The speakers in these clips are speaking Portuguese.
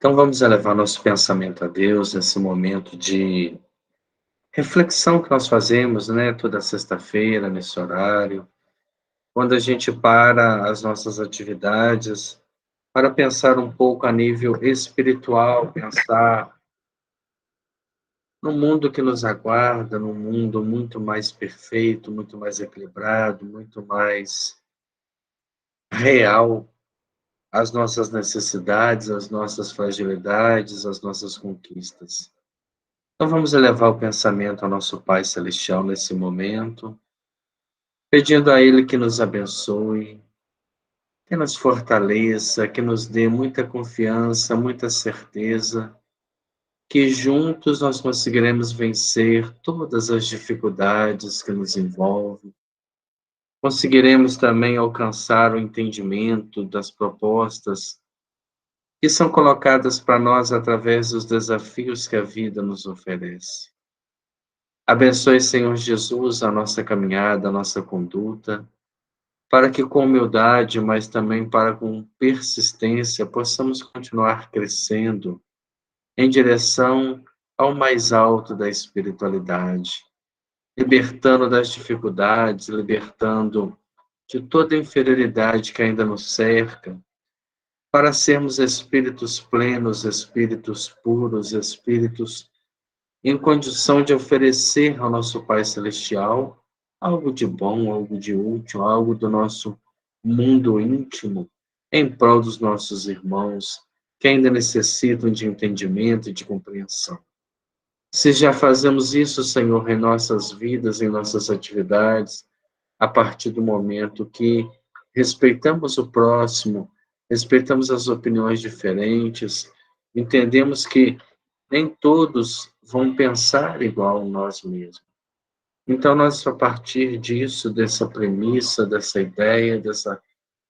Então vamos elevar nosso pensamento a Deus nesse momento de reflexão que nós fazemos, né, toda sexta-feira, nesse horário, quando a gente para as nossas atividades para pensar um pouco a nível espiritual, pensar no mundo que nos aguarda, num mundo muito mais perfeito, muito mais equilibrado, muito mais real, as nossas necessidades, as nossas fragilidades, as nossas conquistas. Então vamos elevar o pensamento ao nosso Pai Celestial nesse momento, pedindo a Ele que nos abençoe, que nos fortaleça, que nos dê muita confiança, muita certeza, que juntos nós conseguiremos vencer todas as dificuldades que nos envolvem, conseguiremos também alcançar o entendimento das propostas que são colocadas para nós através dos desafios que a vida nos oferece. Abençoe, Senhor Jesus, a nossa caminhada, a nossa conduta, para que com humildade, mas também para com persistência, possamos continuar crescendo em direção ao mais alto da espiritualidade, libertando das dificuldades, libertando de toda inferioridade que ainda nos cerca, para sermos espíritos plenos, espíritos puros, espíritos em condição de oferecer ao nosso Pai Celestial algo de bom, algo de útil, algo do nosso mundo íntimo, em prol dos nossos irmãos que ainda necessitam de entendimento e de compreensão. Se já fazemos isso, Senhor, em nossas vidas, em nossas atividades, a partir do momento que respeitamos o próximo, respeitamos as opiniões diferentes, entendemos que nem todos vão pensar igual a nós mesmos. Então, nós, a partir disso, dessa premissa, dessa ideia, dessa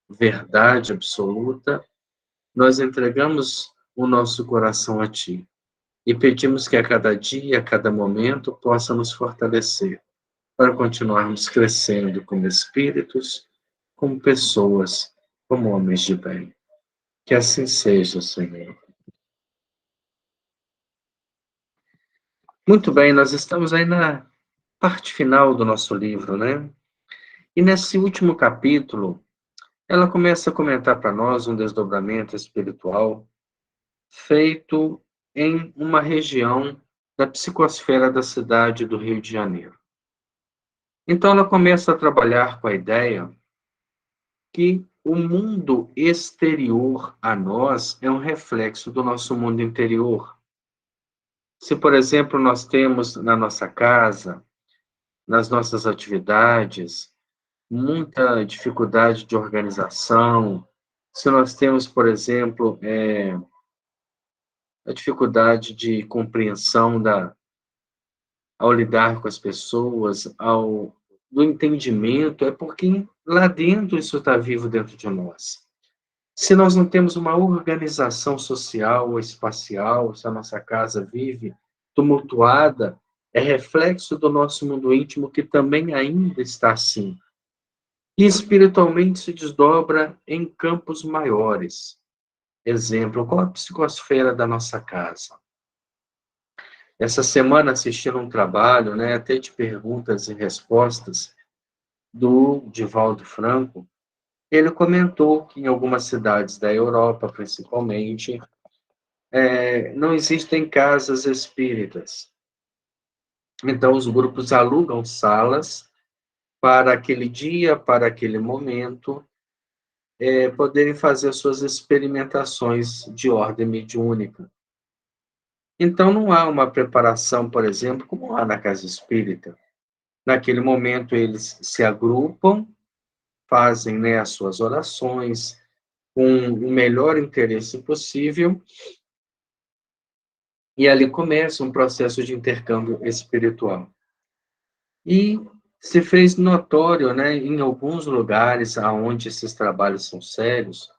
verdade absoluta, nós entregamos o nosso coração a Ti e pedimos que a cada dia, a cada momento, possa nos fortalecer para continuarmos crescendo como espíritos, como pessoas, como homens de bem. Que assim seja, Senhor. Muito bem, nós estamos aí na parte final do nosso livro, né? E nesse último capítulo, ela começa a comentar para nós um desdobramento espiritual feito em uma região da psicosfera da cidade do Rio de Janeiro. Então, ela começa a trabalhar com a ideia que o mundo exterior a nós é um reflexo do nosso mundo interior. Se, por exemplo, nós temos na nossa casa, nas nossas atividades, muita dificuldade de organização, se nós temos, por exemplo, a dificuldade de compreensão ao lidar com as pessoas, do entendimento, é porque lá dentro isso está vivo dentro de nós. Se nós não temos uma organização social ou espacial, se a nossa casa vive tumultuada, é reflexo do nosso mundo íntimo que também ainda está assim. E espiritualmente se desdobra em campos maiores. Exemplo, qual a psicosfera da nossa casa? Essa semana assistindo um trabalho, né, até de perguntas e respostas, do Divaldo Franco. Ele comentou que em algumas cidades da Europa, principalmente, não existem casas espíritas. Então, os grupos alugam salas para aquele dia, para aquele momento, poderem fazer suas experimentações de ordem mediúnica. Então, não há uma preparação, por exemplo, como há na casa espírita. Naquele momento, eles se agrupam, fazem, né, as suas orações com o melhor interesse possível, e ali começa um processo de intercâmbio espiritual. E se fez notório, né, em alguns lugares onde esses trabalhos são sérios,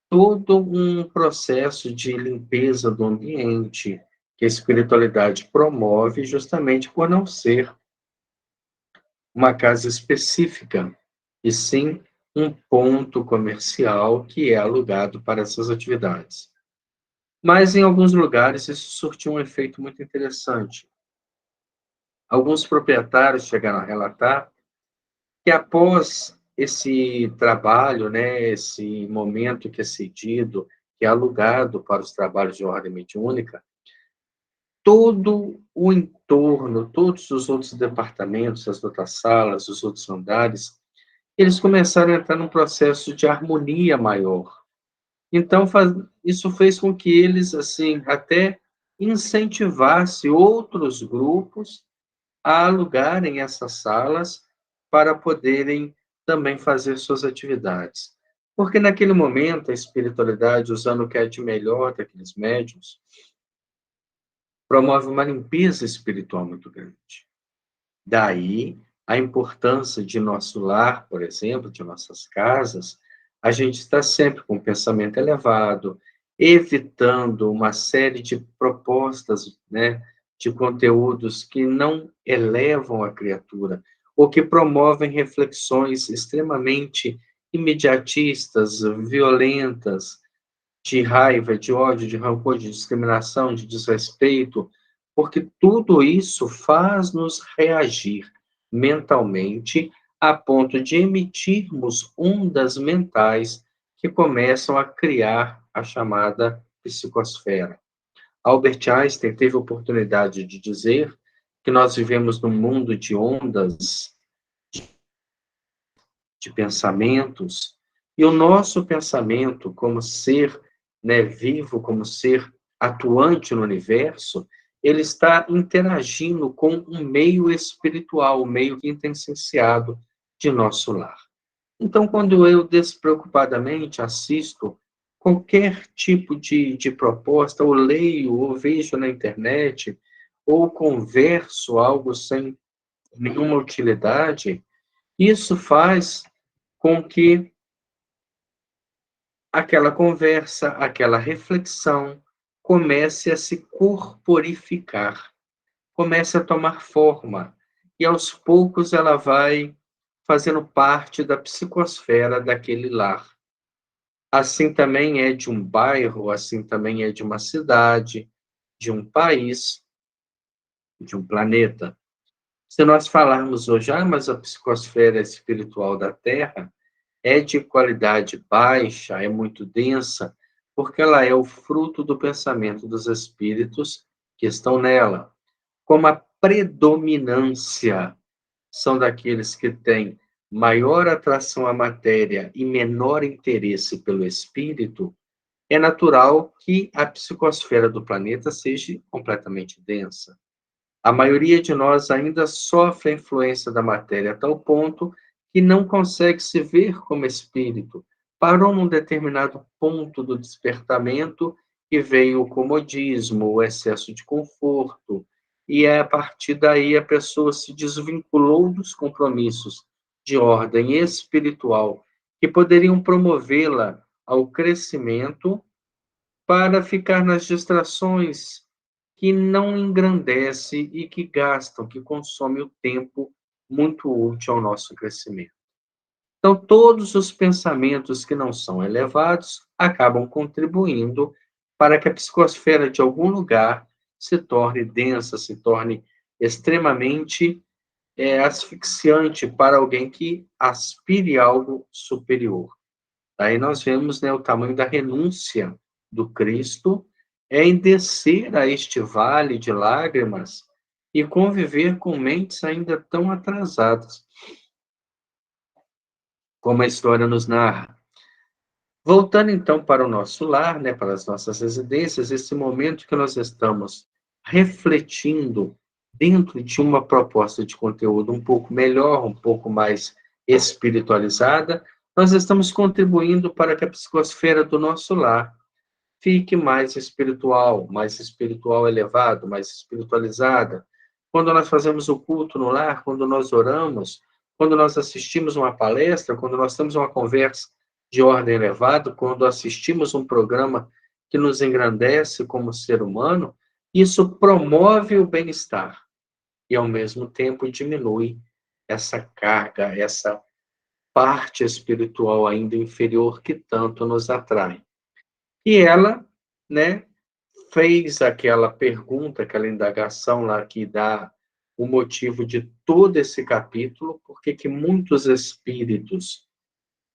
todo um processo de limpeza do ambiente que a espiritualidade promove justamente por não ser uma casa específica, e sim um ponto comercial que é alugado para essas atividades. Mas em alguns lugares isso surtiu um efeito muito interessante. Alguns proprietários chegaram a relatar que após esse trabalho, né, esse momento que é cedido, que é alugado para os trabalhos de ordem mediúnica, todo o entorno, todos os outros departamentos, as outras salas, os outros andares, eles começaram a entrar num processo de harmonia maior. Então, isso fez com que eles, assim, até incentivassem outros grupos a alugarem essas salas para poderem também fazer suas atividades. Porque naquele momento a espiritualidade, usando o que é de melhor daqueles médiuns, promove uma limpeza espiritual muito grande. Daí a importância de nosso lar, por exemplo, de nossas casas, a gente está sempre com um pensamento elevado, evitando uma série de propostas, né, de conteúdos que não elevam a criatura, ou que promovem reflexões extremamente imediatistas, violentas, de raiva, de ódio, de rancor, de discriminação, de desrespeito, porque tudo isso faz-nos reagir mentalmente a ponto de emitirmos ondas mentais que começam a criar a chamada psicosfera. Albert Einstein teve a oportunidade de dizer que nós vivemos num mundo de ondas de pensamentos, e o nosso pensamento, como ser, né, vivo, como ser atuante no universo, ele está interagindo com um meio espiritual, o meio quintessenciado de nosso lar. Então, quando eu despreocupadamente assisto qualquer tipo de proposta, ou leio, ou vejo na internet, ou converso algo sem nenhuma utilidade, isso faz com que aquela conversa, aquela reflexão comece a se corporificar, comece a tomar forma, e aos poucos ela vai fazendo parte da psicosfera daquele lar. Assim também é de um bairro, assim também é de uma cidade, de um país, de um planeta. Se nós falarmos hoje, mas a psicosfera espiritual da Terra é de qualidade baixa, é muito densa, porque ela é o fruto do pensamento dos espíritos que estão nela. Como a predominância são daqueles que têm maior atração à matéria e menor interesse pelo espírito, é natural que a psicosfera do planeta seja completamente densa. A maioria de nós ainda sofre a influência da matéria a tal ponto que não consegue se ver como espírito. Parou num determinado ponto do despertamento e veio o comodismo, o excesso de conforto. E a partir daí a pessoa se desvinculou dos compromissos de ordem espiritual que poderiam promovê-la ao crescimento para ficar nas distrações que não engrandece e que gastam, que consome o tempo muito útil ao nosso crescimento. Então, todos os pensamentos que não são elevados acabam contribuindo para que a psicosfera de algum lugar se torne densa, se torne extremamente asfixiante para alguém que aspire a algo superior. Aí nós vemos, né, o tamanho da renúncia do Cristo em descer a este vale de lágrimas e conviver com mentes ainda tão atrasadas, como a história nos narra. Voltando então para o nosso lar, né, para as nossas residências, esse momento que nós estamos refletindo dentro de uma proposta de conteúdo um pouco melhor, um pouco mais espiritualizada, nós estamos contribuindo para que a psicosfera do nosso lar fique mais espiritual elevado, mais espiritualizada. Quando nós fazemos o culto no lar, quando nós oramos, quando nós assistimos uma palestra, quando nós temos uma conversa de ordem elevada, quando assistimos um programa que nos engrandece como ser humano, isso promove o bem-estar e, ao mesmo tempo, diminui essa carga, essa parte espiritual ainda inferior que tanto nos atrai. E ela, né, fez aquela pergunta, aquela indagação lá que dá o motivo de todo esse capítulo, porque que muitos espíritos,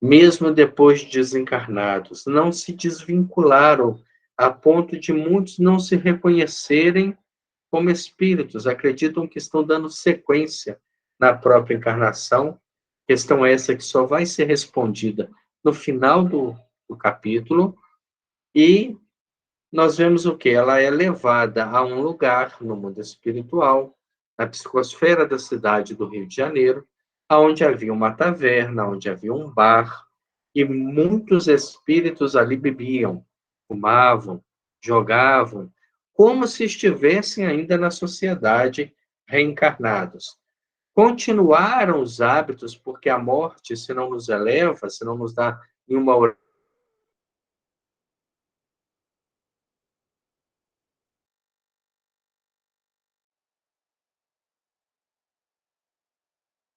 mesmo depois de desencarnados, não se desvincularam a ponto de muitos não se reconhecerem como espíritos, acreditam que estão dando sequência na própria encarnação. Questão essa que só vai ser respondida no final do capítulo, e nós vemos o que? Ela é levada a um lugar no mundo espiritual, na psicosfera da cidade do Rio de Janeiro, onde havia uma taverna, onde havia um bar, e muitos espíritos ali bebiam, fumavam, jogavam, como se estivessem ainda na sociedade reencarnados. Continuaram os hábitos, porque a morte, se não nos eleva, se não nos dá nenhuma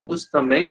luz também,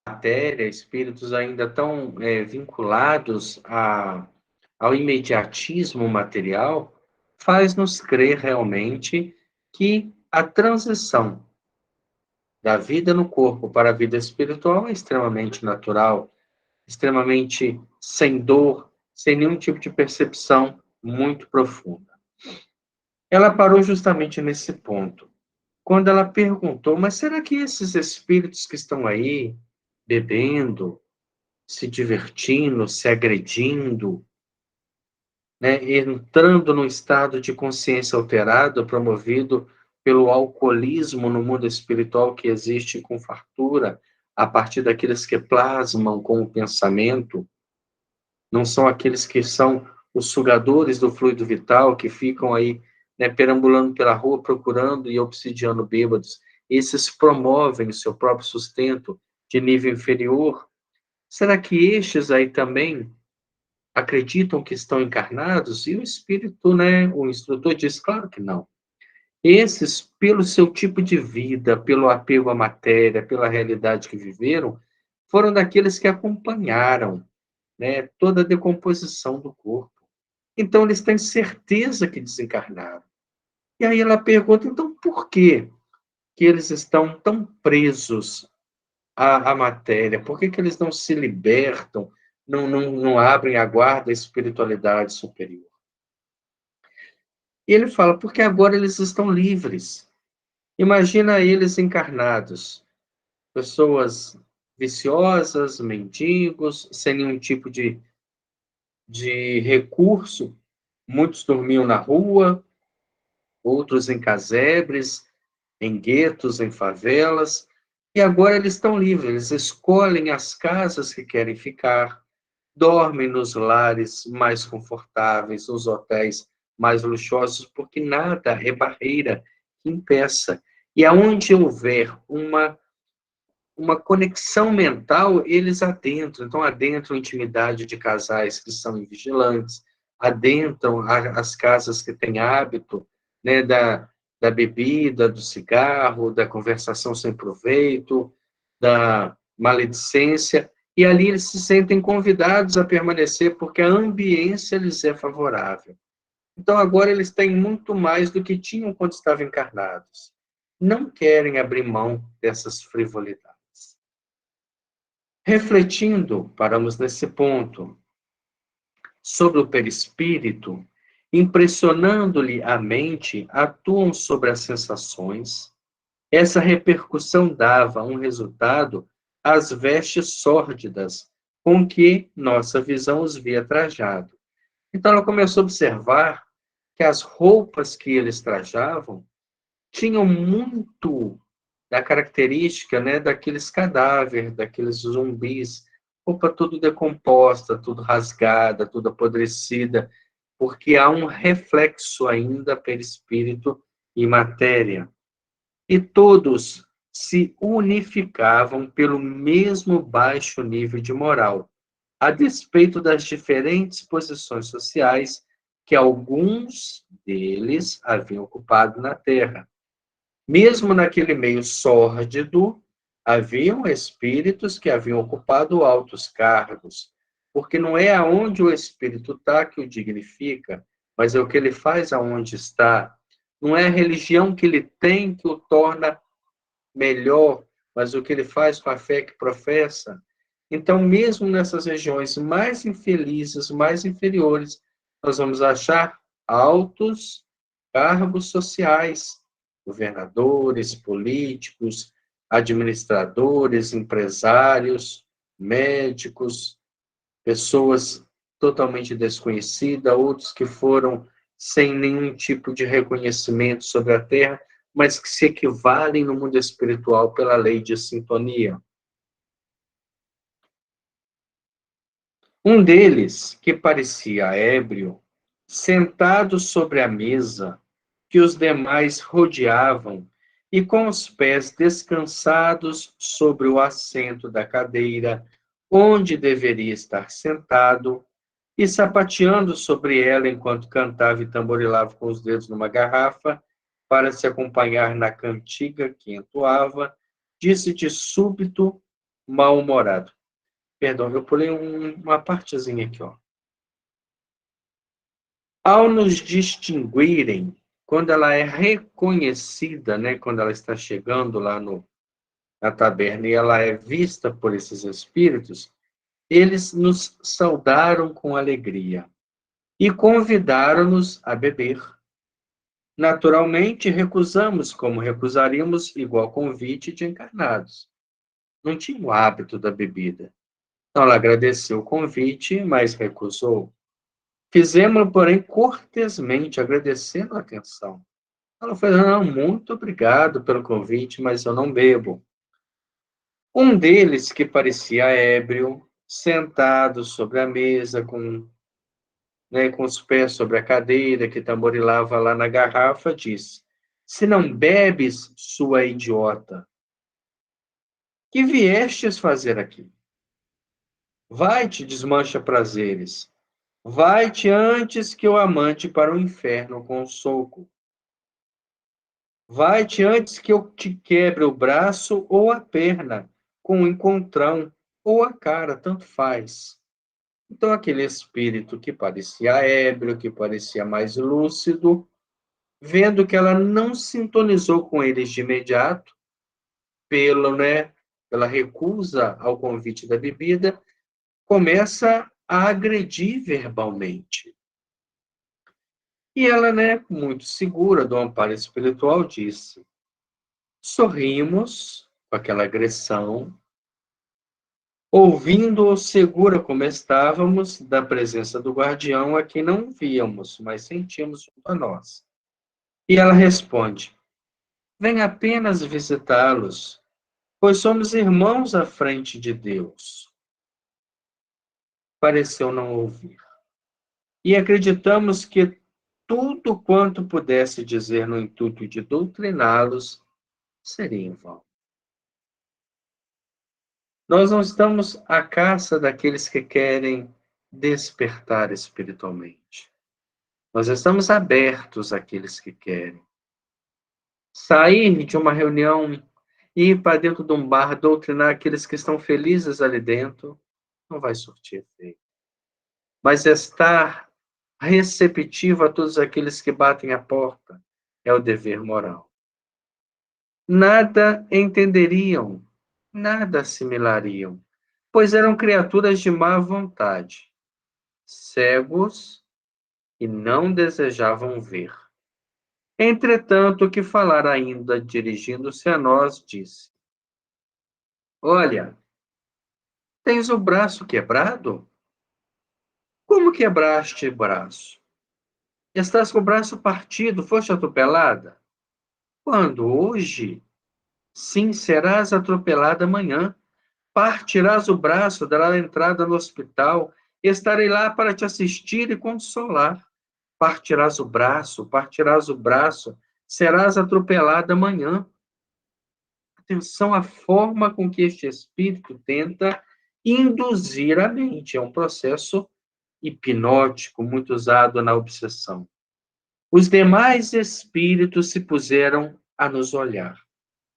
matéria, espíritos ainda tão vinculados ao imediatismo material, faz-nos crer realmente que a transição da vida no corpo para a vida espiritual é extremamente natural, extremamente sem dor, sem nenhum tipo de percepção muito profunda. Ela parou justamente nesse ponto, quando ela perguntou: mas será que esses espíritos que estão aí bebendo, se divertindo, se agredindo, né, entrando num estado de consciência alterado, promovido pelo alcoolismo no mundo espiritual que existe com fartura, a partir daqueles que plasmam com o pensamento, não são aqueles que são os sugadores do fluido vital, que ficam aí, né, perambulando pela rua, procurando e obsidiando bêbados. Esses promovem o seu próprio sustento de nível inferior. Será que estes aí também acreditam que estão encarnados? E o espírito, né, o instrutor diz, claro que não. Esses, pelo seu tipo de vida, pelo apego à matéria, pela realidade que viveram, foram daqueles que acompanharam, né, toda a decomposição do corpo. Então, eles têm certeza que desencarnaram. E aí ela pergunta, então, por que eles estão tão presos à matéria? Por que eles não se libertam, não abrem a guarda à espiritualidade superior? E ele fala, porque agora eles estão livres. Imagina eles encarnados, pessoas viciosas, mendigos, sem nenhum tipo de recurso. Muitos dormiam na rua, outros em casebres, em guetos, em favelas, e agora eles estão livres, eles escolhem as casas que querem ficar, dormem nos lares mais confortáveis, nos hotéis mais luxuosos, porque nada é barreira que impeça. E aonde houver uma conexão mental, eles adentram. Então, adentram a intimidade de casais que são invigilantes, adentram as casas que têm hábito, né, da bebida, do cigarro, da conversação sem proveito, da maledicência, e ali eles se sentem convidados a permanecer porque a ambiência lhes é favorável. Então, agora eles têm muito mais do que tinham quando estavam encarnados. Não querem abrir mão dessas frivolidades. Refletindo, paramos nesse ponto. sobre o perispírito, impressionando-lhe a mente, atuam sobre as sensações. Essa repercussão dava um resultado às vestes sórdidas com que nossa visão os via trajado. Então ela começou a observar que as roupas que eles trajavam tinham muito da característica, né, daqueles cadáveres, daqueles zumbis, roupa tudo decomposta, tudo rasgada, tudo apodrecida, porque há um reflexo ainda perispírito e matéria. E todos se unificavam pelo mesmo baixo nível de moral, a despeito das diferentes posições sociais que alguns deles haviam ocupado na Terra. Mesmo naquele meio sórdido, haviam espíritos que haviam ocupado altos cargos, porque não é aonde o espírito está que o dignifica, mas é o que ele faz aonde está. Não é a religião que ele tem que o torna melhor, mas o que ele faz com a fé que professa. Então, mesmo nessas regiões mais infelizes, mais inferiores, nós vamos achar altos cargos sociais, governadores, políticos, administradores, empresários, médicos, pessoas totalmente desconhecidas, outros que foram sem nenhum tipo de reconhecimento sobre a Terra, mas que se equivalem no mundo espiritual pela lei de sintonia. Um deles, que parecia ébrio, sentado sobre a mesa, que os demais rodeavam, e com os pés descansados sobre o assento da cadeira, onde deveria estar sentado, e sapateando sobre ela enquanto cantava e tamborilava com os dedos numa garrafa, para se acompanhar na cantiga que entoava, disse de súbito, mal-humorado. Perdão, eu pulei uma partezinha aqui, ó. Ao nos distinguirem, quando ela é reconhecida, né, quando ela está chegando lá na taberna e ela é vista por esses espíritos, eles nos saudaram com alegria e convidaram-nos a beber. Naturalmente, recusamos, como recusaríamos igual convite de encarnados. Não tinha o hábito da bebida. Então, ela agradeceu o convite, mas recusou. Fizemos, porém, cortesmente, agradecendo a atenção. Ela falou, não, muito obrigado pelo convite, mas eu não bebo. Um deles, que parecia ébrio, sentado sobre a mesa, com os pés sobre a cadeira, que tamborilava lá na garrafa, disse, se não bebes, sua idiota, que viestes fazer aqui? Vai-te, desmancha prazeres. Vai-te antes que eu amante para o inferno com um soco. Vai-te antes que eu te quebre o braço ou a perna com um encontrão, ou a cara, tanto faz. Então, aquele espírito que parecia ébrio, que parecia mais lúcido, vendo que ela não sintonizou com eles de imediato, pela recusa ao convite da bebida, começa a agredir verbalmente. E ela, muito segura do amparo espiritual, disse: sorrimos com aquela agressão, ouvindo-o segura como estávamos da presença do guardião a quem não víamos, mas sentíamos junto a nós. E ela responde: vem apenas visitá-los, pois somos irmãos à frente de Deus. Pareceu não ouvir. E acreditamos que tudo quanto pudesse dizer no intuito de doutriná-los seria em vão. Nós não estamos à caça daqueles que querem despertar espiritualmente. Nós estamos abertos àqueles que querem. Sair de uma reunião e ir para dentro de um bar, doutrinar aqueles que estão felizes ali dentro, não vai surtir efeito. Mas estar receptivo a todos aqueles que batem a porta é o dever moral. Nada entenderiam, nada assimilariam, pois eram criaturas de má vontade. cegos e não desejavam ver. Entretanto, o que falar ainda, dirigindo-se a nós, disse: Olha, tens o braço quebrado? Como quebraste o braço? Estás com o braço partido, foste atropelada? Quando? Hoje? Sim, serás atropelada amanhã. Partirás o braço, dará entrada no hospital. Estarei lá para te assistir e consolar. Partirás o braço, serás atropelada amanhã. Atenção à forma com que este espírito tenta induzir a mente. É um processo hipnótico muito usado na obsessão. Os demais espíritos se puseram a nos olhar,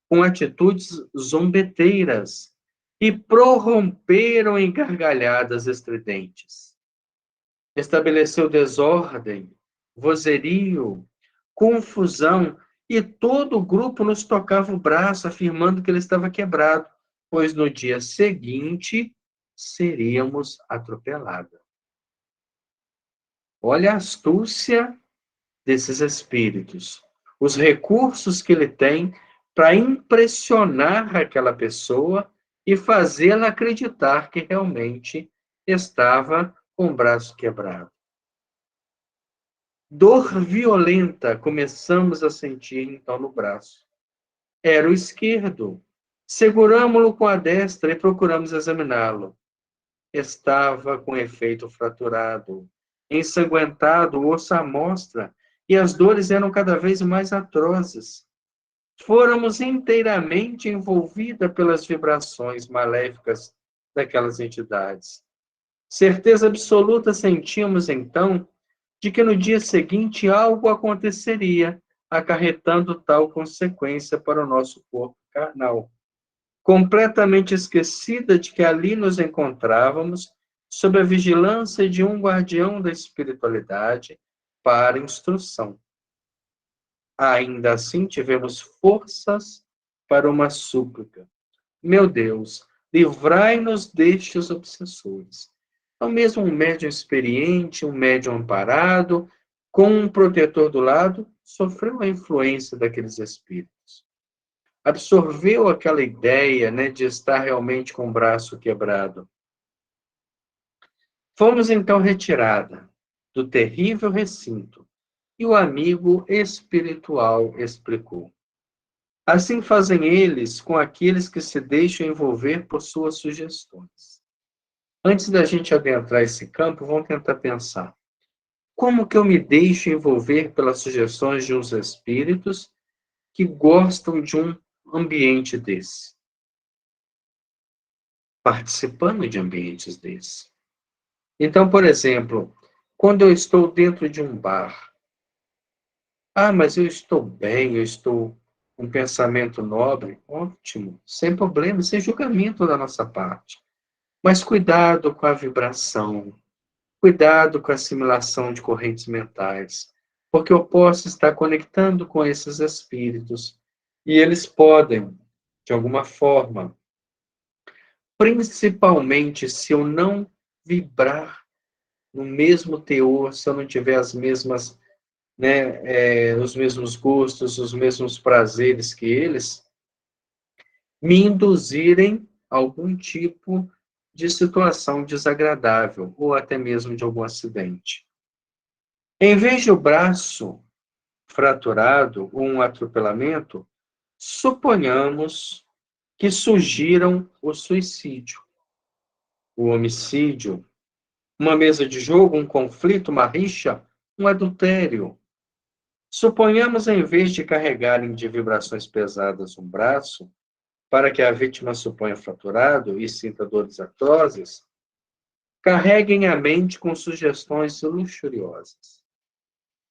com atitudes zombeteiras, e prorromperam em gargalhadas estridentes. Estabeleceu desordem, vozerio, confusão, e todo o grupo nos tocava o braço, afirmando que ele estava quebrado, pois no dia seguinte seríamos atropelados. Olha a astúcia desses espíritos, os recursos que ele tem para impressionar aquela pessoa e fazê-la acreditar que realmente estava com o braço quebrado. Dor violenta começamos a sentir então no braço. Era o esquerdo. Seguramo-lo com a destra e procuramos examiná-lo. Estava com efeito fraturado, ensanguentado, o osso à mostra, e as dores eram cada vez mais atrozes. Fôramos inteiramente envolvidas pelas vibrações maléficas daquelas entidades. Certeza absoluta sentimos, então, de que no dia seguinte algo aconteceria, acarretando tal consequência para o nosso corpo carnal. Completamente esquecida de que ali nos encontrávamos, sob a vigilância de um guardião da espiritualidade para instrução. Ainda assim, tivemos forças para uma súplica. Meu Deus, livrai-nos destes obsessores. Então, mesmo um médium experiente, um médium amparado, com um protetor do lado, sofreu a influência daqueles espíritos. Absorveu aquela ideia, né, de estar realmente com o braço quebrado. Fomos então retirada do terrível recinto e o amigo espiritual explicou. Assim fazem eles com aqueles que se deixam envolver por suas sugestões. Antes da gente adentrar esse campo, vamos tentar pensar. Como que eu me deixo envolver pelas sugestões de uns espíritos que gostam de um ambiente desse? Participando de ambientes desses. Então, por exemplo, quando eu estou dentro de um bar, mas eu estou bem, eu estou com um pensamento nobre, ótimo, sem problema, sem julgamento da nossa parte. Mas cuidado com a vibração, cuidado com a assimilação de correntes mentais, porque eu posso estar conectando com esses espíritos e eles podem, de alguma forma, principalmente se eu não vibrar no mesmo teor, se eu não tiver as mesmas, né, os mesmos gostos, os mesmos prazeres que eles, me induzirem a algum tipo de situação desagradável ou até mesmo de algum acidente. Em vez de o braço fraturado ou um atropelamento, suponhamos que surgiram o suicídio, o homicídio, uma mesa de jogo, um conflito, uma rixa, um adultério. Suponhamos, em vez de carregarem de vibrações pesadas um braço, para que a vítima suponha fraturado e sinta dores atrozes, carreguem a mente com sugestões luxuriosas.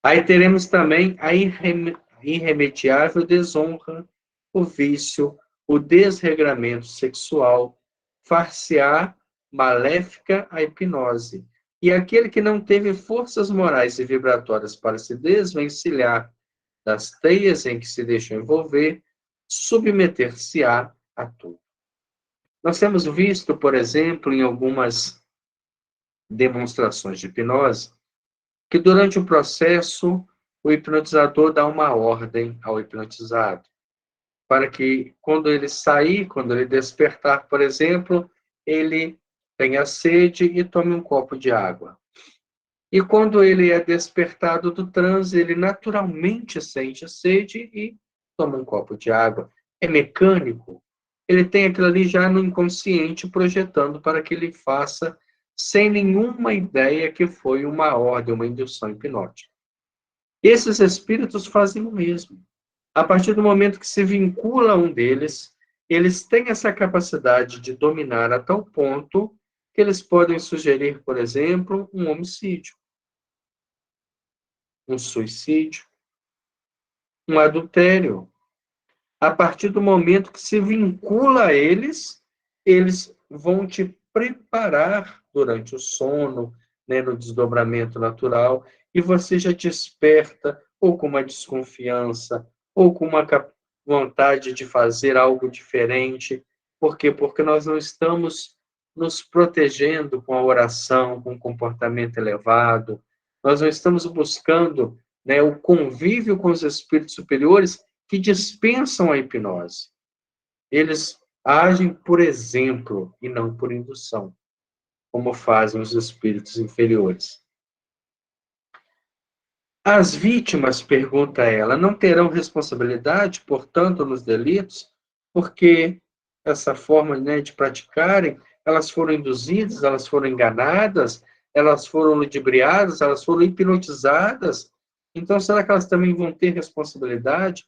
Aí teremos também a irremediável desonra, o vício, o desregramento sexual, far-se-á maléfica a hipnose. E aquele que não teve forças morais e vibratórias para se desvencilhar das teias em que se deixou envolver, submeter-se-á a tudo. Nós temos visto, por exemplo, em algumas demonstrações de hipnose, que durante o processo o hipnotizador dá uma ordem ao hipnotizado, para que quando ele sair, quando ele despertar, por exemplo, ele tenha sede e tome um copo de água. E quando ele é despertado do transe, ele naturalmente sente sede e toma um copo de água. É mecânico. Ele tem aquilo ali já no inconsciente projetando para que ele faça sem nenhuma ideia que foi uma ordem, uma indução hipnótica. Esses espíritos fazem o mesmo. A partir do momento que se vincula a um deles, eles têm essa capacidade de dominar a tal ponto que eles podem sugerir, por exemplo, um homicídio, um suicídio, um adultério. A partir do momento que se vincula a eles, eles vão te preparar durante o sono, né, no desdobramento natural, e você já desperta ou com uma desconfiança, ou com uma vontade de fazer algo diferente. Por quê? Porque nós não estamos nos protegendo com a oração, com o comportamento elevado, nós não estamos buscando, né, o convívio com os espíritos superiores que dispensam a hipnose. Eles agem por exemplo e não por indução, como fazem os espíritos inferiores. As vítimas, pergunta ela, não terão responsabilidade, portanto, nos delitos, porque essa forma, né, de praticarem, elas foram induzidas, elas foram enganadas, elas foram ludibriadas, elas foram hipnotizadas. Então, será que elas também vão ter responsabilidade?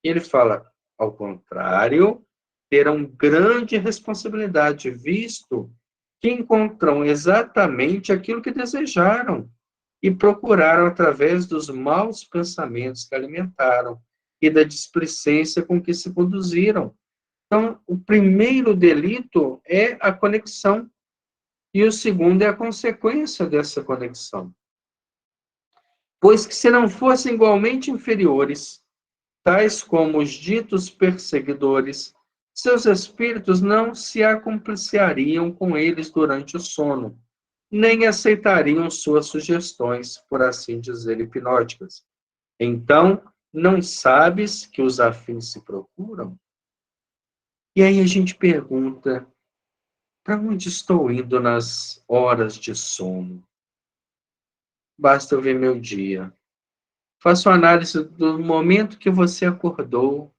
Ele fala, ao contrário, terão grande responsabilidade, visto que encontram exatamente aquilo que desejaram e procuraram através dos maus pensamentos que alimentaram e da displicência com que se conduziram. Então, o primeiro delito é a conexão e o segundo é a consequência dessa conexão. Pois que se não fossem igualmente inferiores, tais como os ditos perseguidores, seus espíritos não se acompliciariam com eles durante o sono, nem aceitariam suas sugestões, por assim dizer, hipnóticas. Então, não sabes que os afins se procuram? E aí a gente pergunta, para onde estou indo nas horas de sono? Basta eu ver meu dia. Faça uma análise do momento que você acordou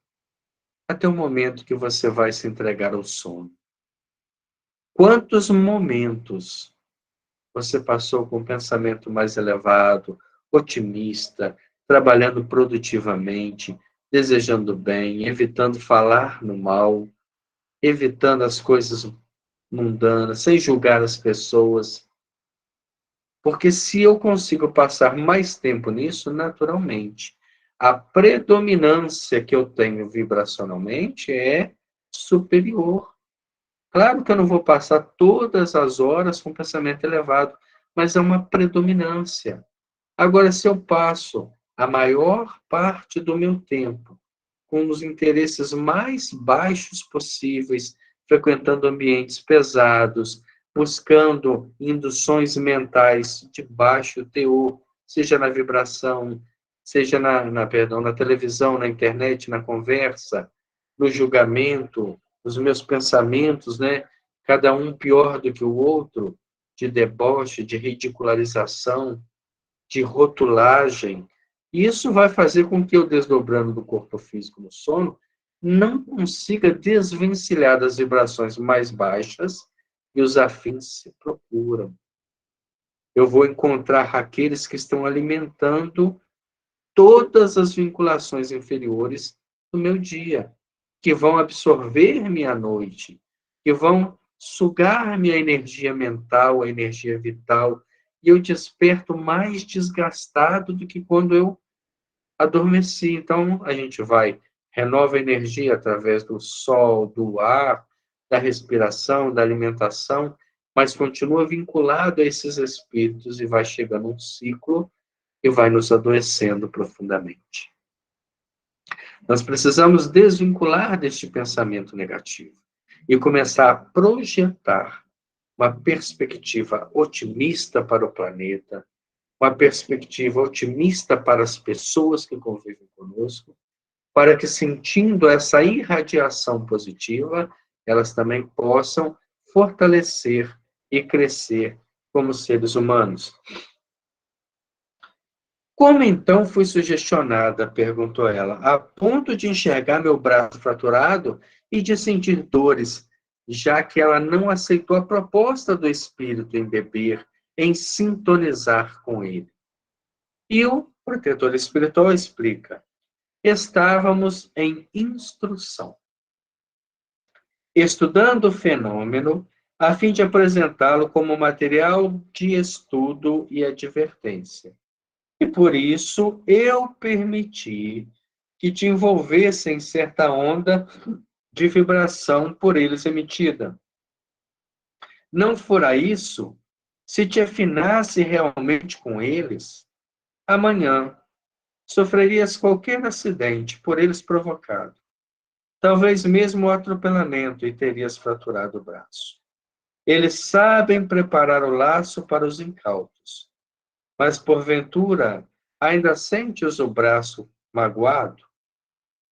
até o momento que você vai se entregar ao sono. Quantos momentos você passou com um pensamento mais elevado, otimista, trabalhando produtivamente, desejando bem, evitando falar no mal, evitando as coisas mundanas, sem julgar as pessoas? Porque se eu consigo passar mais tempo nisso, naturalmente, a predominância que eu tenho vibracionalmente é superior. Claro que eu não vou passar todas as horas com pensamento elevado, mas é uma predominância. Agora, se eu passo a maior parte do meu tempo com os interesses mais baixos possíveis, frequentando ambientes pesados, buscando induções mentais de baixo teor, seja na vibração, seja na televisão, na internet, na conversa, no julgamento, os meus pensamentos, né? Cada um pior do que o outro, de deboche, de ridicularização, de rotulagem. Isso vai fazer com que eu, desdobrando do corpo físico no sono, não consiga desvencilhar das vibrações mais baixas e os afins se procuram. Eu vou encontrar aqueles que estão alimentando todas as vinculações inferiores do meu dia, que vão absorver minha noite, que vão sugar minha energia mental, a energia vital, e eu desperto mais desgastado do que quando eu adormeci. Então, a gente vai, renova a energia através do sol, do ar, da respiração, da alimentação, mas continua vinculado a esses espíritos e vai chegando um ciclo e vai nos adoecendo profundamente. Nós precisamos desvincular deste pensamento negativo e começar a projetar uma perspectiva otimista para o planeta, uma perspectiva otimista para as pessoas que convivem conosco, para que, sentindo essa irradiação positiva, elas também possam fortalecer e crescer como seres humanos. Como então fui sugestionada, perguntou ela, a ponto de enxergar meu braço fraturado e de sentir dores, já que ela não aceitou a proposta do espírito em beber, em sintonizar com ele. E o protetor espiritual explica: estávamos em instrução, estudando o fenômeno, a fim de apresentá-lo como material de estudo e advertência. E por isso eu permiti que te envolvesse em certa onda de vibração por eles emitida. Não fora isso, se te afinasse realmente com eles, amanhã sofrerias qualquer acidente por eles provocado. Talvez mesmo o atropelamento e terias fraturado o braço. Eles sabem preparar o laço para os incautos, mas porventura ainda sentes o braço magoado?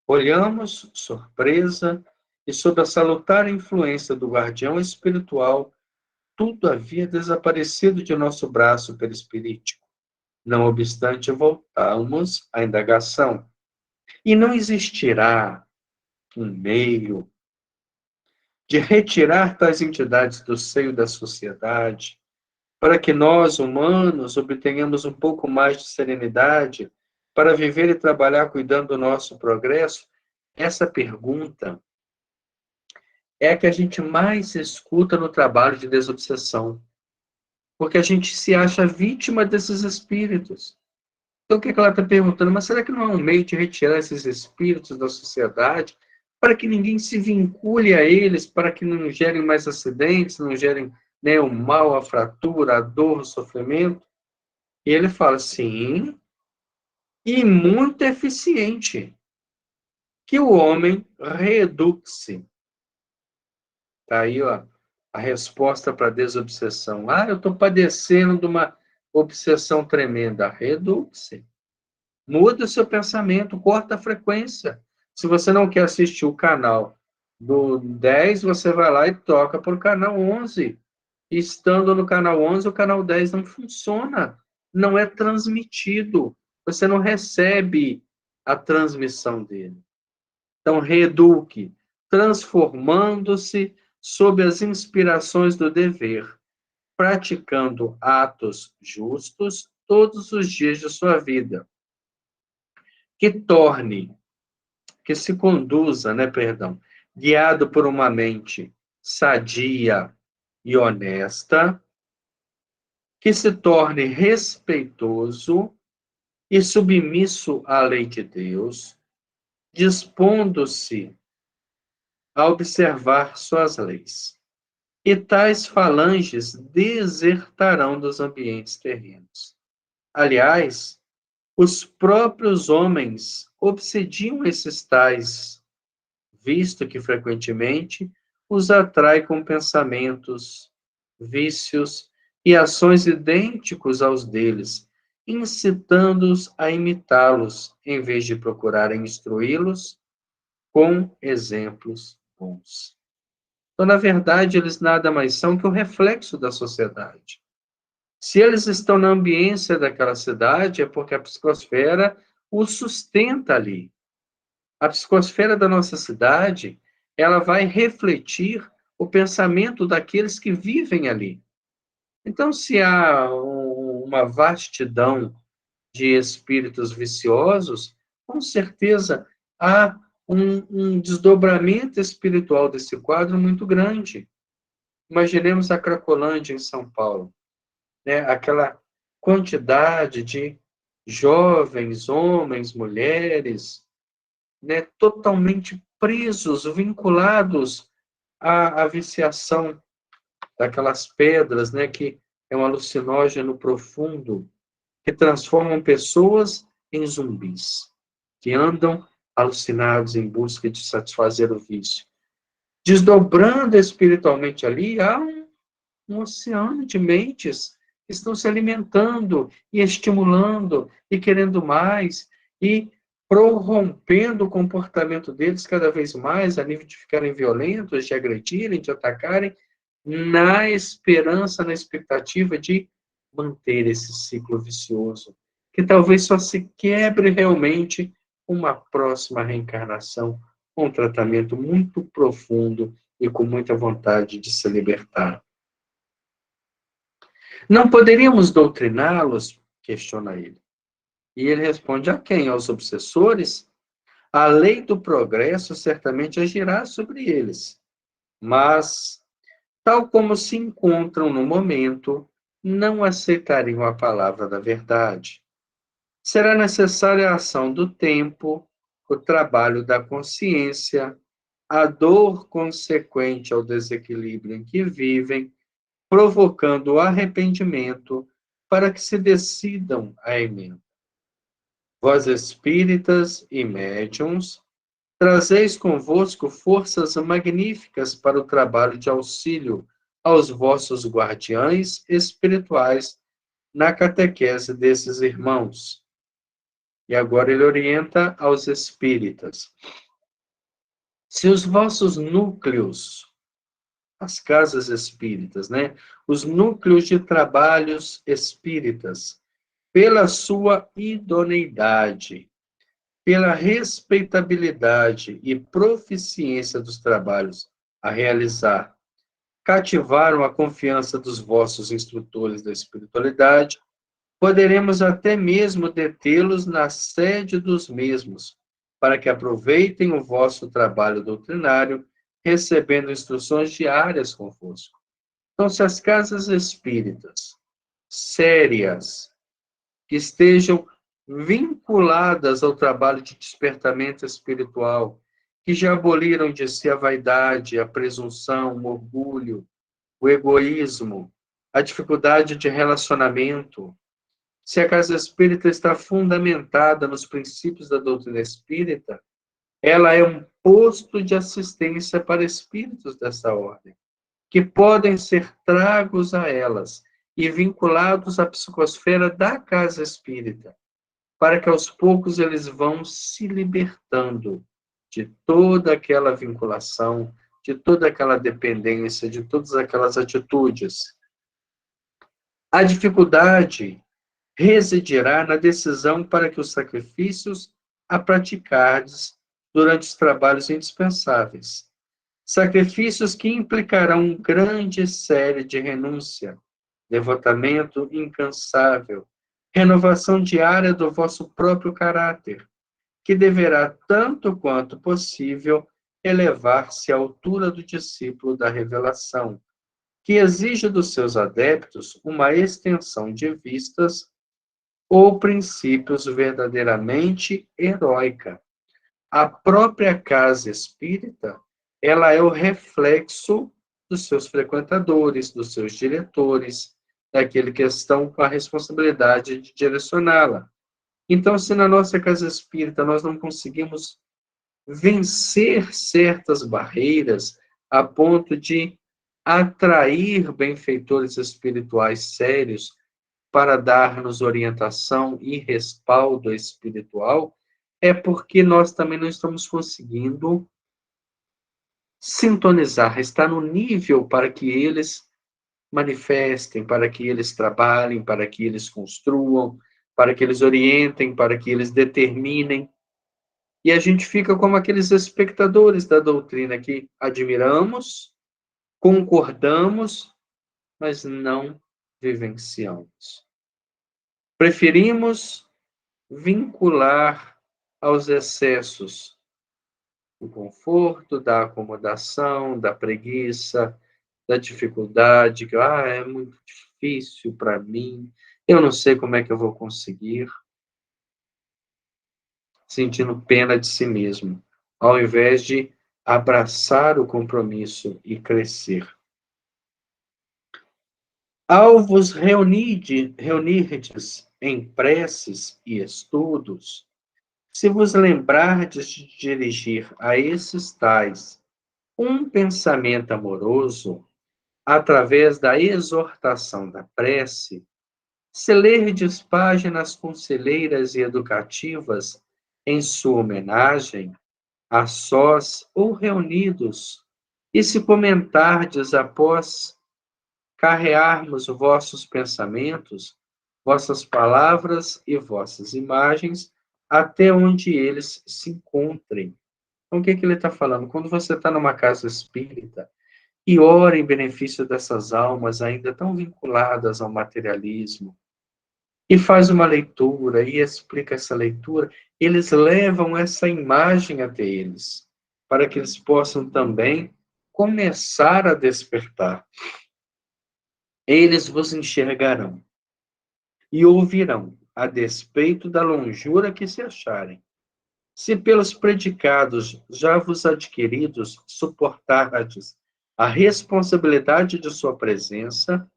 Olhamos, surpresa, e sob a salutar influência do guardião espiritual, tudo havia desaparecido de nosso braço perispirítico. Não obstante, voltamos à indagação. E não existirá um meio de retirar tais entidades do seio da sociedade, para que nós, humanos, obtenhamos um pouco mais de serenidade para viver e trabalhar cuidando do nosso progresso? Essa pergunta é a que a gente mais escuta no trabalho de desobsessão, porque a gente se acha vítima desses espíritos. Então, o que ela está perguntando? Mas será que não há um meio de retirar esses espíritos da sociedade para que ninguém se vincule a eles, para que não gerem mais acidentes, não gerem, né, o mal, a fratura, a dor, o sofrimento? E ele fala, sim, e muito eficiente, que o homem reeduque-se. Está aí, ó, a resposta para a desobsessão. Ah, eu estou padecendo de uma obsessão tremenda. Reeduque-se. Muda o seu pensamento, corta a frequência. Se você não quer assistir o canal do 10, você vai lá e toca para o canal 11. Estando no canal 11, o canal 10 não funciona. Não é transmitido. Você não recebe a transmissão dele. Então, reeduque, transformando-se sob as inspirações do dever, praticando atos justos todos os dias de sua vida, que se conduza, guiado por uma mente sadia e honesta, que se torne respeitoso e submisso à lei de Deus, dispondo-se a observar suas leis. E tais falanges desertarão dos ambientes terrenos. Aliás, os próprios homens obsediam esses tais, visto que frequentemente os atrai com pensamentos, vícios e ações idênticos aos deles, incitando-os a imitá-los, em vez de procurarem instruí-los com exemplos bons. Então, na verdade, eles nada mais são que o reflexo da sociedade. Se eles estão na ambiência daquela cidade, é porque a psicosfera os sustenta ali. A psicosfera da nossa cidade, ela vai refletir o pensamento daqueles que vivem ali. Então, se há uma vastidão de espíritos viciosos, com certeza há um desdobramento espiritual desse quadro muito grande. Imaginemos a Cracolândia em São Paulo, né? Aquela quantidade de jovens, homens, mulheres, né? Totalmente presos, vinculados à viciação daquelas pedras, né? Que é um alucinógeno profundo, que transformam pessoas em zumbis, que andam alucinados em busca de satisfazer o vício. Desdobrando espiritualmente ali, há um oceano de mentes que estão se alimentando e estimulando e querendo mais e prorrompendo o comportamento deles cada vez mais, a nível de ficarem violentos, de agredirem, de atacarem, na esperança, na expectativa de manter esse ciclo vicioso, que talvez só se quebre realmente uma próxima reencarnação, um tratamento muito profundo e com muita vontade de se libertar. Não poderíamos doutriná-los? Questiona ele. E ele responde: a quem? Aos obsessores? A lei do progresso certamente agirá sobre eles, mas, tal como se encontram no momento, não aceitariam a palavra da verdade. Será necessária a ação do tempo, o trabalho da consciência, a dor consequente ao desequilíbrio em que vivem, provocando o arrependimento para que se decidam a emenda. Vós espíritas e médiuns, trazeis convosco forças magníficas para o trabalho de auxílio aos vossos guardiães espirituais na catequese desses irmãos. E agora ele orienta aos espíritas. Se os vossos núcleos, as casas espíritas, né? Os núcleos de trabalhos espíritas, pela sua idoneidade, pela respeitabilidade e proficiência dos trabalhos a realizar, cativaram a confiança dos vossos instrutores da espiritualidade, poderemos até mesmo detê-los na sede dos mesmos, para que aproveitem o vosso trabalho doutrinário, recebendo instruções diárias convosco. Então, se as casas espíritas sérias, que estejam vinculadas ao trabalho de despertamento espiritual, que já aboliram de si a vaidade, a presunção, o orgulho, o egoísmo, a dificuldade de relacionamento. Se a casa espírita está fundamentada nos princípios da doutrina espírita, ela é um posto de assistência para espíritos dessa ordem, que podem ser tragos a elas e vinculados à psicosfera da casa espírita, para que aos poucos eles vão se libertando de toda aquela vinculação, de toda aquela dependência, de todas aquelas atitudes. A dificuldade residirá na decisão para que os sacrifícios a praticardes durante os trabalhos indispensáveis. Sacrifícios que implicarão grande série de renúncia, devotamento incansável, renovação diária do vosso próprio caráter, que deverá, tanto quanto possível, elevar-se à altura do discípulo da revelação, que exige dos seus adeptos uma extensão de vistas ou princípios verdadeiramente heróica. A própria casa espírita, ela é o reflexo dos seus frequentadores, dos seus diretores, daquele que estão com a responsabilidade de direcioná-la. Então, se na nossa casa espírita nós não conseguimos vencer certas barreiras a ponto de atrair benfeitores espirituais sérios para dar-nos orientação e respaldo espiritual, é porque nós também não estamos conseguindo sintonizar, estar no nível para que eles manifestem, para que eles trabalhem, para que eles construam, para que eles orientem, para que eles determinem. E a gente fica como aqueles espectadores da doutrina que admiramos, concordamos, mas não vivenciamos. Preferimos vincular aos excessos do conforto, da acomodação, da preguiça, da dificuldade, que é muito difícil para mim, eu não sei como é que eu vou conseguir, sentindo pena de si mesmo, ao invés de abraçar o compromisso e crescer. Ao vos reunirdes em preces e estudos, se vos lembrardes de dirigir a esses tais um pensamento amoroso, através da exortação da prece, se lerdes páginas conselheiras e educativas em sua homenagem, a sós ou reunidos, e se comentardes após carrearmos vossos pensamentos, vossas palavras e vossas imagens até onde eles se encontrem. Então, o que ele está falando? Quando você está numa casa espírita e ora em benefício dessas almas ainda tão vinculadas ao materialismo, e faz uma leitura e explica essa leitura, eles levam essa imagem até eles, para que eles possam também começar a despertar. Eles vos enxergarão e ouvirão, a despeito da longura que se acharem. Se pelos predicados já vos adquiridos suportardes a responsabilidade de sua presença,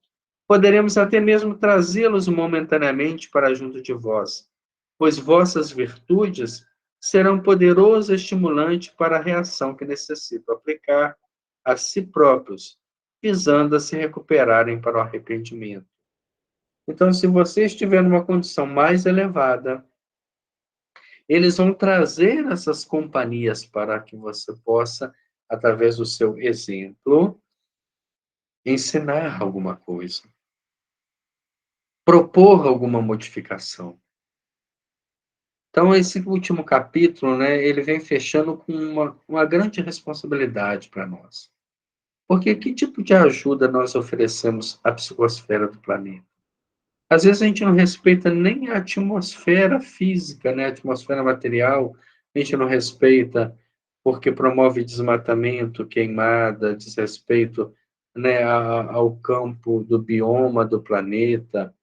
poderemos até mesmo trazê-los momentaneamente para junto de vós, pois vossas virtudes serão poderoso estimulante para a reação que necessitam aplicar a si próprios, visando a se recuperarem para o arrependimento. Então, se você estiver numa condição mais elevada, eles vão trazer essas companhias para que você possa, através do seu exemplo, ensinar alguma coisa, propor alguma modificação. Então, esse último capítulo, né, ele vem fechando com uma grande responsabilidade para nós. Porque que tipo de ajuda nós oferecemos à psicosfera do planeta? Às vezes a gente não respeita nem a atmosfera física, né, a atmosfera material, a gente não respeita porque promove desmatamento, queimada, desrespeito, né, ao campo do bioma do planeta,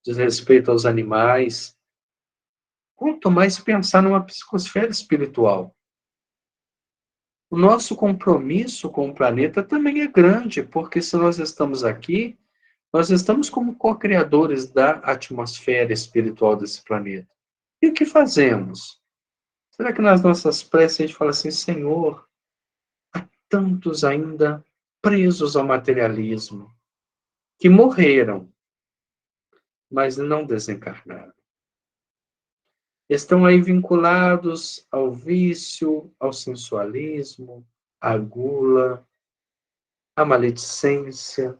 desrespeito aos animais. Quanto mais pensar numa psicosfera espiritual. O nosso compromisso com o planeta também é grande, porque se nós estamos aqui, nós estamos como co-criadores da atmosfera espiritual desse planeta. E o que fazemos? Será que nas nossas preces a gente fala assim, Senhor, tantos ainda presos ao materialismo, que morreram, mas não desencarnaram? Estão aí vinculados ao vício, ao sensualismo, à gula, à maledicência,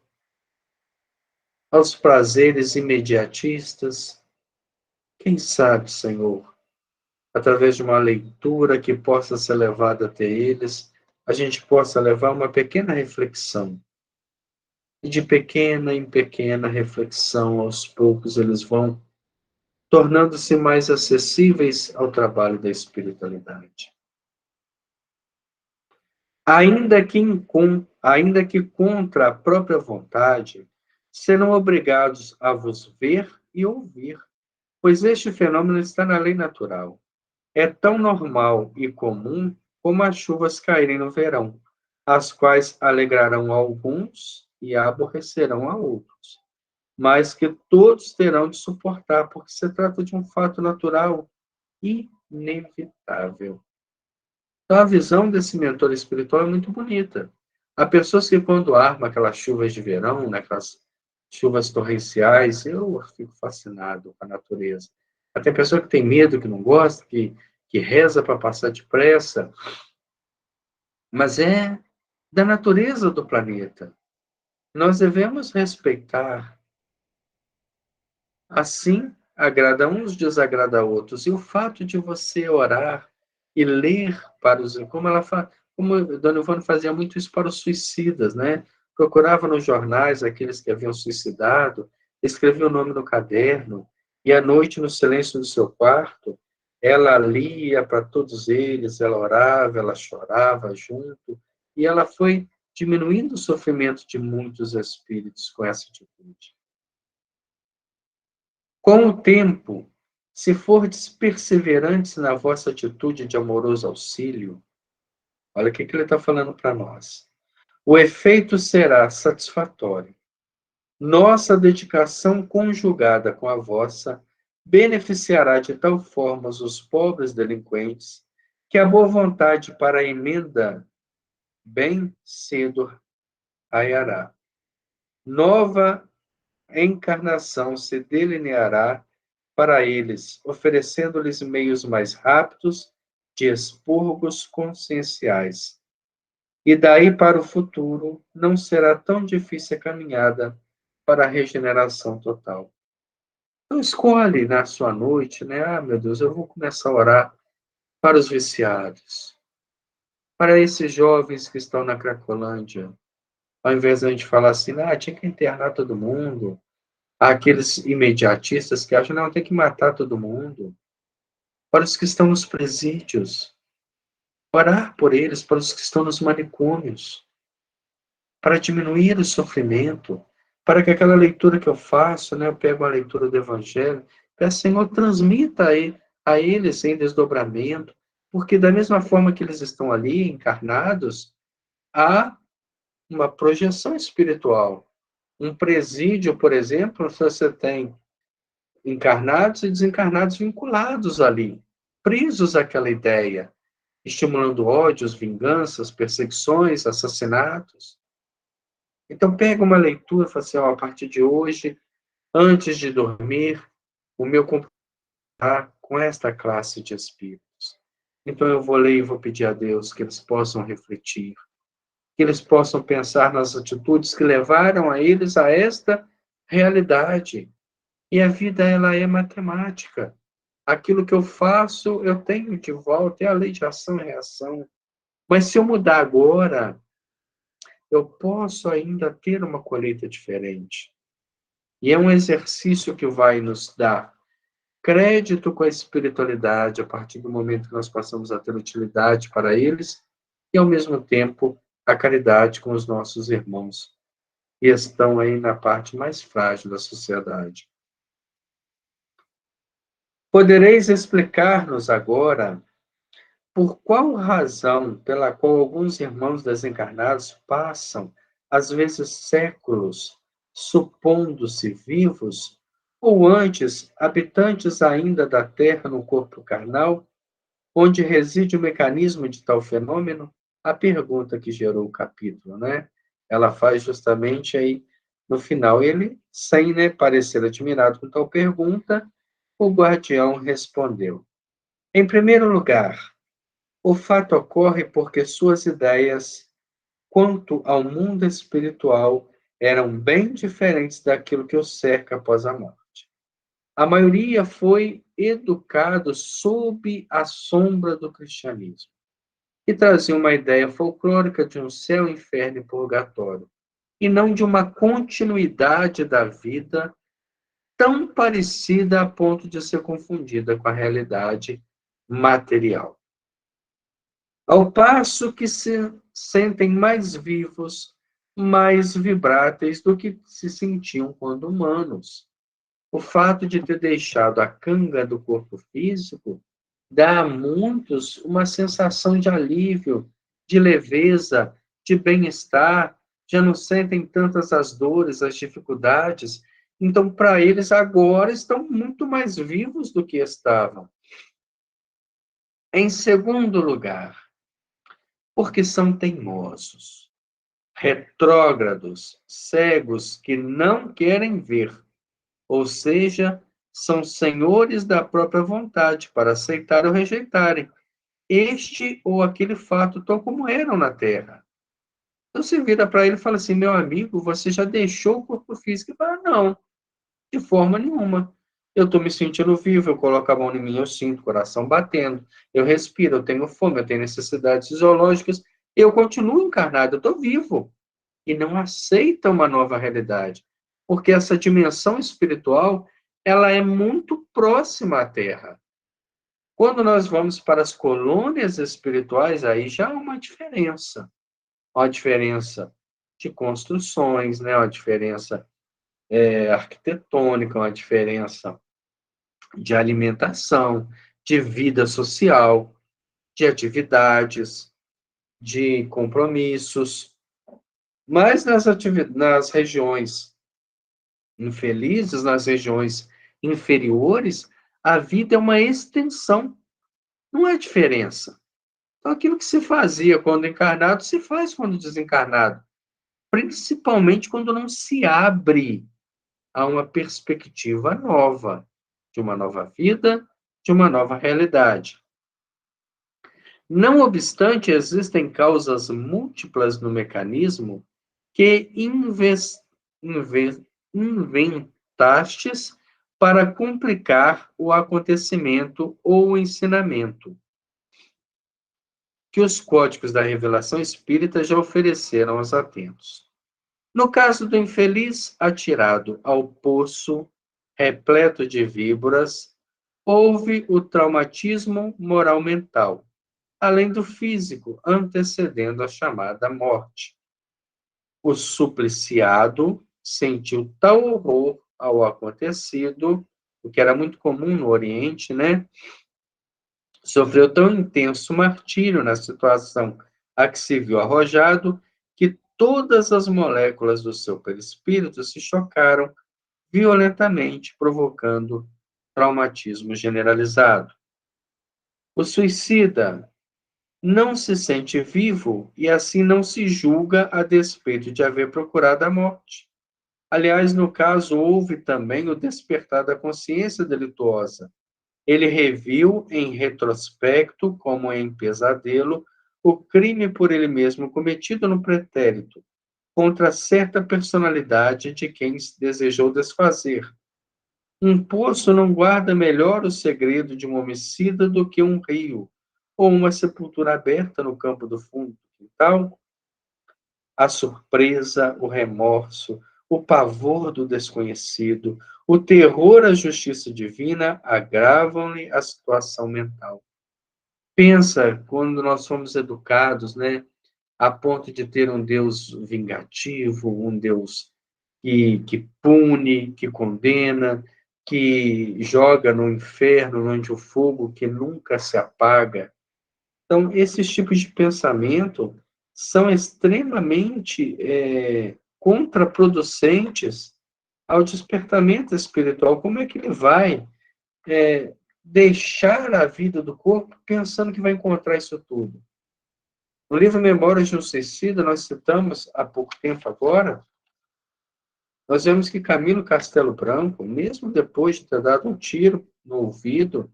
aos prazeres imediatistas. Quem sabe, Senhor, através de uma leitura que possa ser levada até eles, a gente possa levar uma pequena reflexão. E de pequena em pequena reflexão, aos poucos, eles vão tornando-se mais acessíveis ao trabalho da espiritualidade. Ainda que contra a própria vontade, serão obrigados a vos ver e ouvir, pois este fenômeno está na lei natural. É tão normal e comum como as chuvas caírem no verão, as quais alegrarão a alguns e aborrecerão a outros, mas que todos terão de suportar, porque se trata de um fato natural inevitável. Então, a visão desse mentor espiritual é muito bonita. Há pessoas que, quando armam aquelas chuvas de verão, né, aquelas chuvas torrenciais, eu fico fascinado com a natureza. Até pessoa que tem medo, que não gosta, que reza para passar depressa, mas é da natureza do planeta. Nós devemos respeitar. Assim, agrada a uns, desagrada a outros. E o fato de você orar e ler para os... como a Dona Ivone fazia muito isso para os suicidas, né? Procurava nos jornais aqueles que haviam suicidado, escrevia o nome no caderno, e à noite, no silêncio do seu quarto, ela lia para todos eles, ela orava, ela chorava junto, e ela foi diminuindo o sofrimento de muitos espíritos com essa atitude. Com o tempo, se fordes perseverantes na vossa atitude de amoroso auxílio, olha o que ele está falando para nós. O efeito será satisfatório. Nossa dedicação conjugada com a vossa beneficiará de tal forma os pobres delinquentes que a boa vontade para a emenda bem cedo raiará. Nova encarnação se delineará para eles, oferecendo-lhes meios mais rápidos de expurgos conscienciais. E daí para o futuro não será tão difícil a caminhada para a regeneração total. Então escolhe na sua noite, né? Ah, meu Deus, eu vou começar a orar para os viciados, para esses jovens que estão na Cracolândia. Ao invés de a gente falar assim, ah, tinha que internar todo mundo, há aqueles imediatistas que acham, não, tem que matar todo mundo. Para os que estão nos presídios, orar por eles, para os que estão nos manicômios, para diminuir o sofrimento, para que aquela leitura que eu faço, né, eu pego a leitura do Evangelho, peço, Senhor, transmita a eles em desdobramento, porque da mesma forma que eles estão ali encarnados, há uma projeção espiritual. Um presídio, por exemplo, você tem encarnados e desencarnados vinculados ali, presos àquela ideia, estimulando ódios, vinganças, perseguições, assassinatos. Então, pega uma leitura e fala assim, ó, a partir de hoje, antes de dormir, o meu compromisso está com esta classe de espíritos. Então, eu vou ler e vou pedir a Deus que eles possam refletir, que eles possam pensar nas atitudes que levaram a eles a esta realidade. E a vida, ela é matemática. Aquilo que eu faço, eu tenho de volta, é a lei de ação e reação. Mas se eu mudar agora, eu posso ainda ter uma colheita diferente. E é um exercício que vai nos dar crédito com a espiritualidade a partir do momento que nós passamos a ter utilidade para eles e, ao mesmo tempo, a caridade com os nossos irmãos que estão aí na parte mais frágil da sociedade. Podereis explicar-nos agora por qual razão pela qual alguns irmãos desencarnados passam, às vezes séculos, supondo-se vivos, ou antes, habitantes ainda da Terra no corpo carnal, onde reside o mecanismo de tal fenômeno? A pergunta que gerou o capítulo, né? Ela faz justamente aí no final. Ele, sem, né, parecer admirado com tal pergunta, o guardião respondeu: em primeiro lugar, o fato ocorre porque suas ideias quanto ao mundo espiritual eram bem diferentes daquilo que o cerca após a morte. A maioria foi educado sob a sombra do cristianismo, que trazia uma ideia folclórica de um céu, inferno e purgatório, e não de uma continuidade da vida tão parecida a ponto de ser confundida com a realidade material. Ao passo que se sentem mais vivos, mais vibráteis do que se sentiam quando humanos. O fato de ter deixado a canga do corpo físico dá a muitos uma sensação de alívio, de leveza, de bem-estar, já não sentem tantas as dores, as dificuldades. Então, para eles, agora estão muito mais vivos do que estavam. Em segundo lugar, porque são teimosos, retrógrados, cegos, que não querem ver, ou seja, são senhores da própria vontade para aceitar ou rejeitarem este ou aquele fato, tal como eram na Terra. Então você vira para ele e fala assim, meu amigo, você já deixou o corpo físico? Ele fala, não, de forma nenhuma. Eu estou me sentindo vivo, eu coloco a mão em mim, eu sinto o coração batendo, eu respiro, eu tenho fome, eu tenho necessidades fisiológicas, eu continuo encarnado, eu estou vivo. E não aceita uma nova realidade, porque essa dimensão espiritual, ela é muito próxima à Terra. Quando nós vamos para as colônias espirituais, aí já há uma diferença de construções, né? Uma diferença arquitetônica, uma diferença de alimentação, de vida social, de atividades, de compromissos. Mas nas regiões infelizes, nas regiões inferiores, a vida é uma extensão, não é diferença. Então, aquilo que se fazia quando encarnado, se faz quando desencarnado. principalmente quando não se abre a uma perspectiva nova, de uma nova vida, de uma nova realidade. Não obstante, existem causas múltiplas no mecanismo que inventastes para complicar o acontecimento ou o ensinamento, que os códigos da revelação espírita já ofereceram aos atentos. No caso do infeliz atirado ao poço repleto de víboras, houve o traumatismo moral-mental, além do físico, antecedendo a chamada morte. O supliciado sentiu tal horror ao acontecido, o que era muito comum no Oriente, né? Sofreu tão intenso martírio na situação a que se viu arrojado, que todas as moléculas do seu perispírito se chocaram violentamente, provocando traumatismo generalizado. O suicida não se sente vivo e assim não se julga a despeito de haver procurado a morte. Aliás, no caso, houve também o despertar da consciência delituosa. Ele reviu em retrospecto, como em pesadelo, o crime por ele mesmo cometido no pretérito, contra certa personalidade de quem se desejou desfazer. Um poço não guarda melhor o segredo de um homicida do que um rio, ou uma sepultura aberta no campo do fundo do quintal. A surpresa, o remorso, o pavor do desconhecido, o terror à justiça divina agravam-lhe a situação mental. Pensa quando nós somos educados, né, a ponto de ter um Deus vingativo, um Deus que pune, que condena, que joga no inferno, onde o fogo que nunca se apaga. Então, esses tipos de pensamento são extremamente contraproducentes ao despertamento espiritual. Como é que ele vai deixar a vida do corpo pensando que vai encontrar isso tudo? No livro Memórias de um Suicida, nós citamos há pouco tempo agora, nós vemos que Camilo Castelo Branco, mesmo depois de ter dado um tiro no ouvido,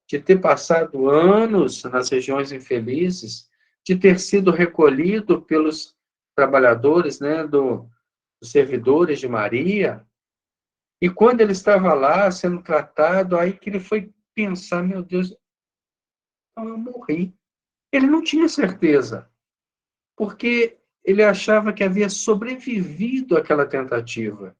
de ter passado anos nas regiões infelizes, de ter sido recolhido pelos trabalhadores, né, dos servidores de Maria, e quando ele estava lá sendo tratado, aí que ele foi pensar, meu Deus, então eu morri. Ele não tinha certeza, porque ele achava que havia sobrevivido àquela tentativa.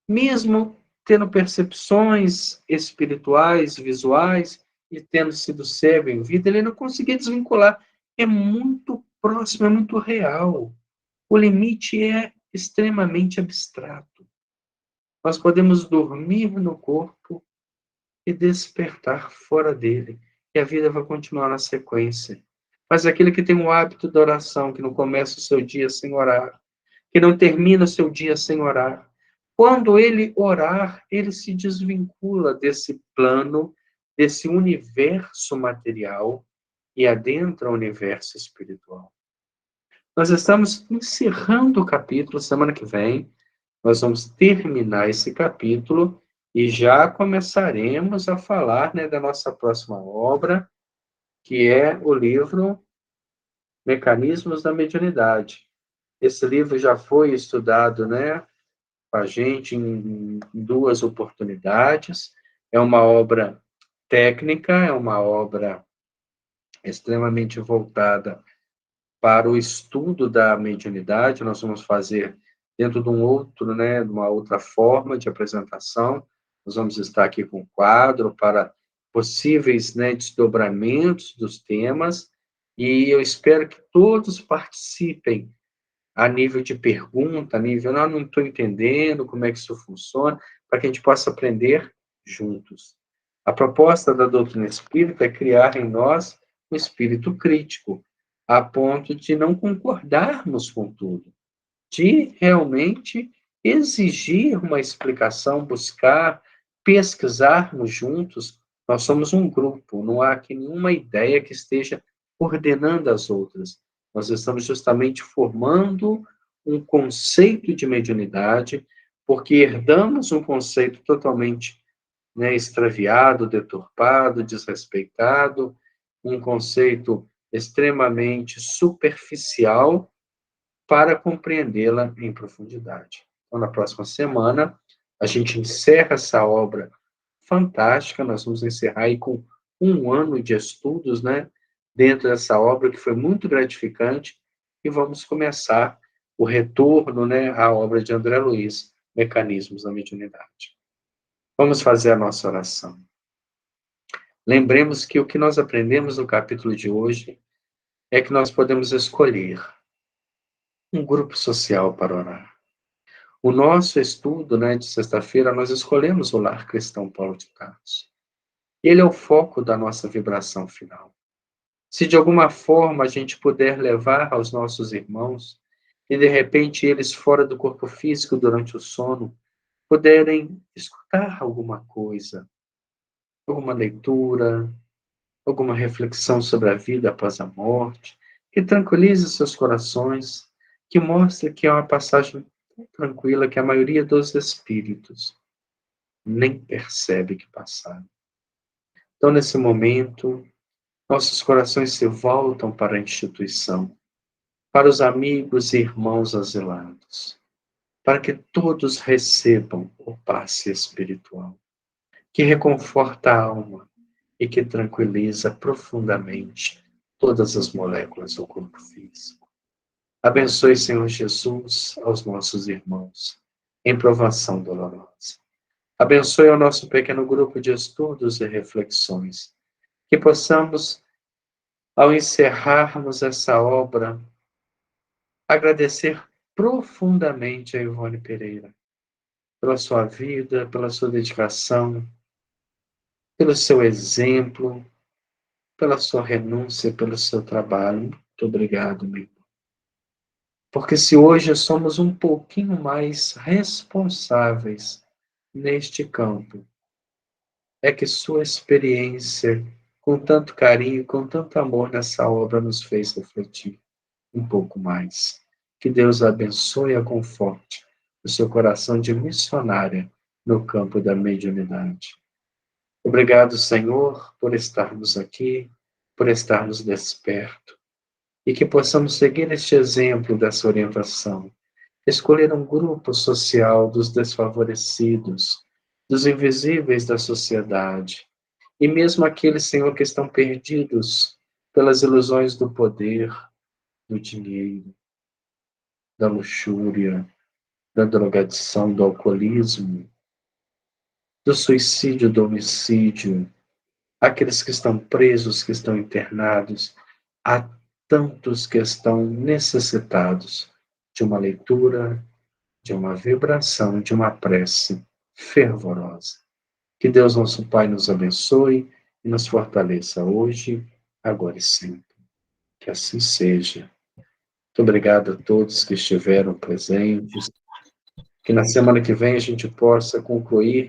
Mesmo tendo percepções espirituais, visuais, e tendo sido cego em vida, ele não conseguia desvincular. É muito próximo, é muito real. O limite é extremamente abstrato. Nós podemos dormir no corpo e despertar fora dele, e a vida vai continuar na sequência. Mas aquele que tem o hábito da oração, que não começa o seu dia sem orar, que não termina o seu dia sem orar, quando ele orar, ele se desvincula desse plano, desse universo material e adentra o universo espiritual. Nós estamos encerrando o capítulo, semana que vem, nós vamos terminar esse capítulo e já começaremos a falar, né, da nossa próxima obra, que é o livro Mecanismos da Mediunidade. Esse livro já foi estudado, né, com a gente em duas oportunidades. É uma obra técnica, é uma obra extremamente voltada para o estudo da mediunidade. Nós vamos fazer dentro de um outro, né, de uma outra forma de apresentação. Nós vamos estar aqui com um quadro para possíveis, né, desdobramentos dos temas, e eu espero que todos participem a nível de pergunta, a nível, não estou entendendo como é que isso funciona, para que a gente possa aprender juntos. A proposta da doutrina espírita é criar em nós um espírito crítico, a ponto de não concordarmos com tudo, de realmente exigir uma explicação, buscar, pesquisarmos juntos. Nós somos um grupo, não há aqui nenhuma ideia que esteja ordenando as outras. Nós estamos justamente formando um conceito de mediunidade, porque herdamos um conceito totalmente, né, extraviado, deturpado, desrespeitado, um conceito extremamente superficial para compreendê-la em profundidade. Então, na próxima semana, a gente encerra essa obra fantástica, nós vamos encerrar aí com um ano de estudos, né, dentro dessa obra que foi muito gratificante, e vamos começar o retorno, né, à obra de André Luiz, Mecanismos da Mediunidade. Vamos fazer a nossa oração. Lembremos que o que nós aprendemos no capítulo de hoje é que nós podemos escolher um grupo social para orar. O nosso estudo, né, de sexta-feira, nós escolhemos o Lar Cristão Paulo de Tarso. Ele é o foco da nossa vibração final. Se de alguma forma a gente puder levar aos nossos irmãos, e de repente eles fora do corpo físico durante o sono, puderem escutar alguma coisa, alguma leitura, alguma reflexão sobre a vida após a morte, que tranquilize seus corações, que mostre que é uma passagem tão tranquila que a maioria dos espíritos nem percebe que passaram. Então, nesse momento, nossos corações se voltam para a instituição, para os amigos e irmãos asilados, para que todos recebam o passe espiritual, que reconforta a alma e que tranquiliza profundamente todas as moléculas do corpo físico. Abençoe, Senhor Jesus, aos nossos irmãos em provação dolorosa. Abençoe o nosso pequeno grupo de estudos e reflexões, que possamos, ao encerrarmos essa obra, agradecer profundamente a Ivone Pereira pela sua vida, pela sua dedicação, pelo seu exemplo, pela sua renúncia, pelo seu trabalho. Muito obrigado, meu irmão. Porque se hoje somos um pouquinho mais responsáveis neste campo, é que sua experiência, com tanto carinho, com tanto amor nessa obra, nos fez refletir um pouco mais. Que Deus abençoe e a conforte o seu coração de missionária no campo da mediunidade. Obrigado, Senhor, por estarmos aqui, por estarmos despertos, e que possamos seguir este exemplo dessa orientação, escolher um grupo social dos desfavorecidos, dos invisíveis da sociedade, e mesmo aqueles, Senhor, que estão perdidos pelas ilusões do poder, do dinheiro, da luxúria, da drogadição, do alcoolismo, do suicídio, do homicídio, aqueles que estão presos, que estão internados, há tantos que estão necessitados de uma leitura, de uma vibração, de uma prece fervorosa. Que Deus, nosso Pai, nos abençoe e nos fortaleça hoje, agora e sempre. Que assim seja. Muito obrigado a todos que estiveram presentes. Que na semana que vem a gente possa concluir